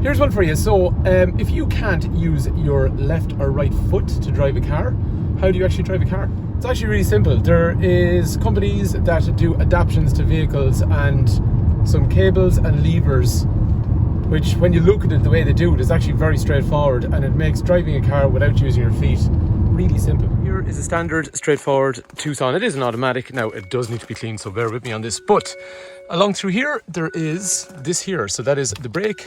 Here's one for you. So if you can't use your left or right foot to drive a car, how do you actually drive a car? It's actually really simple. There is companies that do adaptations to vehicles and some cables and levers, which when you look at it the way they do it is actually very straightforward, and it makes driving a car without using your feet really simple. Here is a standard straightforward Tucson. It is an automatic. Now it does need to be cleaned, so bear with me on this. But along through here there is this here. So that is the brake,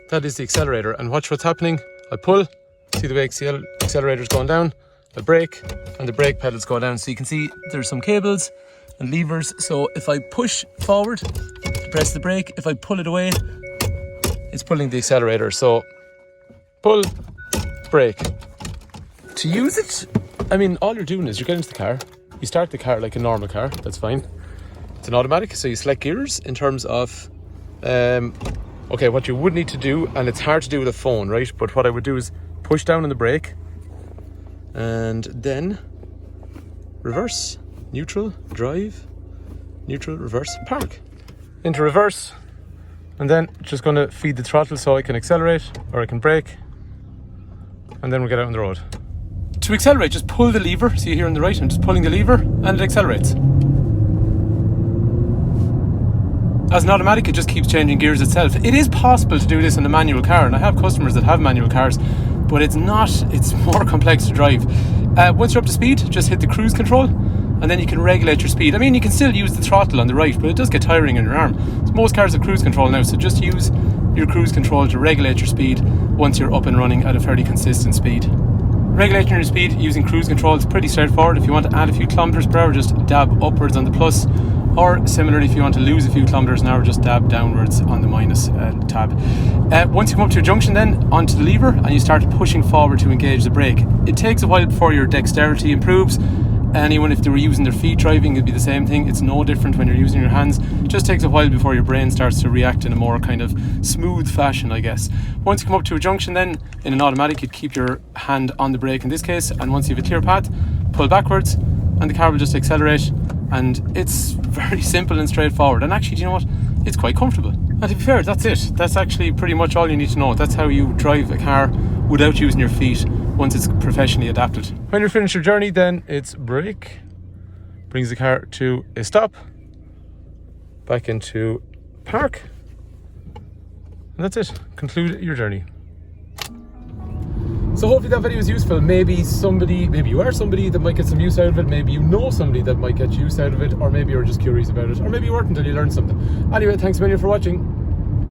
that is the accelerator, and watch what's happening. I pull, see the way accelerator's going down, I brake, and the brake pedals go down. So you can see there's some cables and levers. So if I push forward to press the brake, if I pull it away, it's pulling the accelerator. So pull, brake. To use it, I mean, all you're doing is you get into the car, you start the car like a normal car, that's fine. It's an automatic, so you select gears in terms of, okay, what you would need to do, and it's hard to do with a phone, right? But what I would do is push down on the brake and then reverse, neutral, drive, neutral, reverse, park. Into reverse, and then just going to feed the throttle so I can accelerate or I can brake, and then we'll get out on the road. To accelerate, just pull the lever. See here on the right, I'm just pulling the lever and it accelerates. As an automatic, it just keeps changing gears itself. It is possible to do this in a manual car, and I have customers that have manual cars, but it's more complex to drive. Once you're up to speed, just hit the cruise control, and then you can regulate your speed. I mean, you can still use the throttle on the right, but it does get tiring on your arm. So most cars have cruise control now, so just use your cruise control to regulate your speed once you're up and running at a fairly consistent speed. Regulating your speed using cruise control is pretty straightforward. If you want to add a few kilometers per hour, just dab upwards on the plus, or similarly, if you want to lose a few kilometers an hour, just dab downwards on the minus tab. Once you come up to a junction, then onto the lever, and you start pushing forward to engage the brake. It takes a while before your dexterity improves. Anyone, if they were using their feet driving, it'd be the same thing. It's no different when you're using your hands. It just takes a while before your brain starts to react in a more kind of smooth fashion, I guess. Once you come up to a junction, then in an automatic, you'd keep your hand on the brake in this case, and once you have a clear path, pull backwards, and the car will just accelerate. And it's very simple and straightforward. And actually, do you know what? It's quite comfortable. And to be fair, that's it. That's actually pretty much all you need to know. That's how you drive a car without using your feet once it's professionally adapted. When you're finished your journey, then it's brake, brings the car to a stop, back into park, and that's it. Conclude your journey. So hopefully that video was useful. Maybe you are somebody that might get some use out of it. Maybe you know somebody that might get use out of it, or maybe you're just curious about it, or maybe you weren't until you learned something. Anyway, thanks a million for watching.